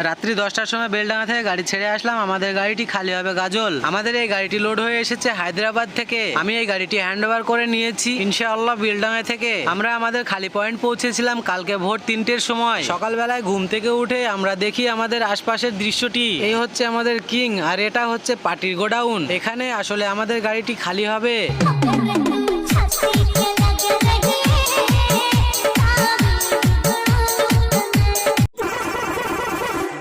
রাত্রি 10টার সময় বেলডাঙ্গা থেকে গাড়ি ছেড়ে আসলাম। আমাদের গাড়িটি খালি হবে গাজল। আমাদের এই গাড়িটি লোড হয়ে এসেছে হায়দ্রাবাদ থেকে। আমি এই গাড়িটি হ্যান্ড ওভার করে নিয়েছি ইনশাআল্লাহ বেলডাঙ্গা থেকে। আমরা আমাদের খালি পয়েন্ট পৌঁছেছিলাম কালকে ভোর 3টের সময়। সকালবেলায় ঘুম থেকে উঠে আমরা দেখি আমাদের আশপাশের দৃশ্যটি। এই হচ্ছে আমাদের কিং আর এটা হচ্ছে পার্টির গোডাউন। এখানে আসলে আমাদের গাড়িটি খালি হবে।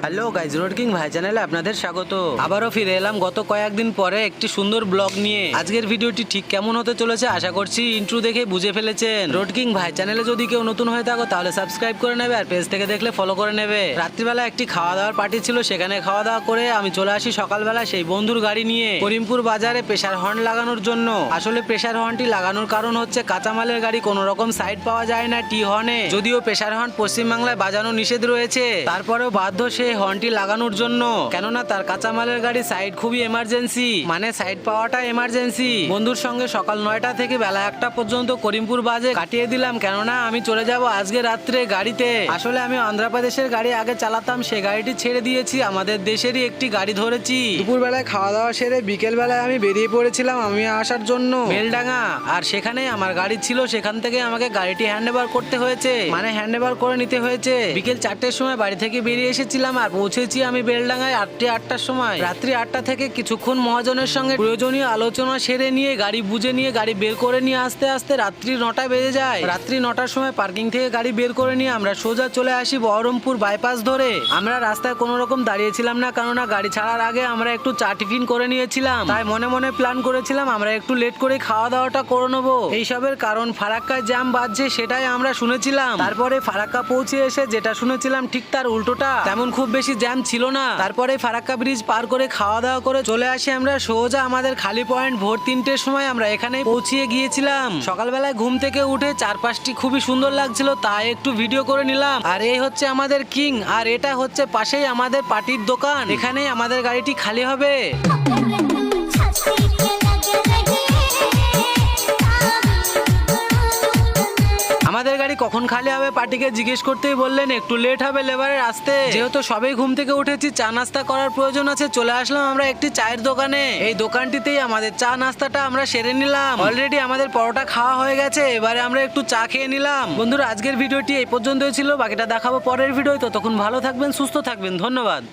হ্যালো গাইজ, রোড কিং ভাই চ্যানেলে আপনাদের স্বাগত। আবারও ফিরে এলাম গত কয়েকদিন পরে একটি সুন্দর ব্লগ নিয়ে। আজকের ভিডিওটি ঠিক কেমন হতে চলেছে আশা করছি ইন্ট্রো দেখে বুঝে ফেলেছেন। রোড কিং ভাই চ্যানেলে যদি কেউ নতুন হয়ে থাকো তাহলে সাবস্ক্রাইব করে নেবে আর পেজ থেকে দেখলে ফলো করে নেবে। রাত্রিবেলা একটি খাওয়া দাওয়ার পার্টি ছিল, সেখানে খাওয়া দাওয়া করে আমি চলে আসি সকালবেলা সেই বন্ধুর গাড়ি নিয়ে করিমপুর বাজারে প্রেসার হর্ন লাগানোর জন্য। আসলে প্রেসার হর্নটি লাগানোর কারণ হচ্ছে কাঁচামালের গাড়ি কোনো রকম সাইড পাওয়া যায় না টি হর্নে। যদিও প্রেসার হর্ন পশ্চিমবাংলায় বাজানো নিষেধ রয়েছে, তারপরেও বাধ্য সে হর্নটি লাগানোর জন্য, কেননা তার কাঁচামালের গাড়ি সাইড খুবই এমার্জেন্সি, মানে সাইড পাওয়াটা এমার্জেন্সি। বন্ধুর সঙ্গে সকাল 9টা থেকে বেলা 1টা পর্যন্ত করিমপুর বাজে কাটিয়ে দিলাম, কেননা আমি চলে যাব আজকে রাত্রে গাড়িতে। আসলে আমি অন্ধ্রপ্রদেশের গাড়ি আগে চালাতাম, সে গাড়িটি ছেড়ে দিয়েছি, আমাদের দেশেরই একটি গাড়ি ধরেছি। দুপুর বেলায় খাওয়া দাওয়া সেরে বিকেল বেলায় আমি বেরিয়ে পড়েছিলাম আমি আসার জন্য বেলডাঙ্গা। আর সেখানে আমার গাড়ি ছিল, সেখান থেকে আমাকে গাড়িটি হ্যান্ড ওভার করতে হয়েছে, মানে হ্যান্ড ওভার করে নিতে হয়েছে। বিকেল 4টের সময় বাড়ি থেকে বেরিয়ে এসেছিলাম আর পৌঁছেছি আমি বেলডাঙ্গায় 8টার সময়। রাত্রি 8টা থেকে কিছুক্ষণ মহাজনের সঙ্গে প্রয়োজনীয় আলোচনা সেরে নিয়ে গাড়ি বুঝে নিয়ে গাড়ি বের করে নিয়ে আস্তে আস্তে রাত্রি 9টা বেজে যায়। রাত্রি 9টার সময় পার্কিং থেকে গাড়ি বের করে নিয়ে আমরা সোজা চলে আসি বহরমপুর বাইপাস ধরে। আমরা রাস্তায় কোনো রকম দাঁড়িয়েছিলাম না, কেননা গাড়ি ছাড়ার আগে আমরা একটু চা টিফিন করে নিয়েছিলাম, তাই মনে মনে প্ল্যান করেছিলাম আমরা একটু লেট করে খাওয়া দাওয়াটা করে নেবো। এইসবের কারণ ফারাক্কায় জ্যাম বাজছে সেটাই আমরা শুনেছিলাম। তারপরে ফারাক্কা পৌঁছে এসে যেটা শুনেছিলাম ঠিক তার উল্টোটা, তেমন খুব বেশি জ্যাম ছিল না। তারপরে ফারাক্কা ব্রিজ পার করে খাওয়া দাওয়া করে চলে আসি আমরা সোজা আমাদের খালি পয়েন্ট। ভোর 3টের সময় আমরা এখানে পৌঁছিয়ে গিয়েছিলাম। সকালবেলায় ঘুম থেকে উঠে চারপাশটি খুবই সুন্দর লাগছিল, তাই একটু ভিডিও করে নিলাম। আর এই হচ্ছে আমাদের কিং আর এটা হচ্ছে পাশেই আমাদের পার্টির দোকান। এখানেই আমাদের গাড়িটি খালি হবে। আমাদের গাড়ি কখন খালি হবে পার্টিকে জিজ্ঞেস করতেই বললেন একটু লেট হবে লেবারের আসতে। যেহেতু সবাই ঘুম থেকে উঠেছি, চা নাস্তা করার প্রয়োজন আছে, চলে আসলাম আমরা একটি চায়ের দোকানে। এই দোকানটিতেই আমাদের চা নাস্তাটা আমরা সেরে নিলাম। অলরেডি আমাদের পরোটা খাওয়া হয়ে গেছে, এবারে আমরা একটু চা খেয়ে নিলাম। বন্ধুরা আজকের ভিডিওটি এই পর্যন্তই ছিল, বাকিটা দেখাবো পরের ভিডিও। ততক্ষণ ভালো থাকবেন, সুস্থ থাকবেন, ধন্যবাদ।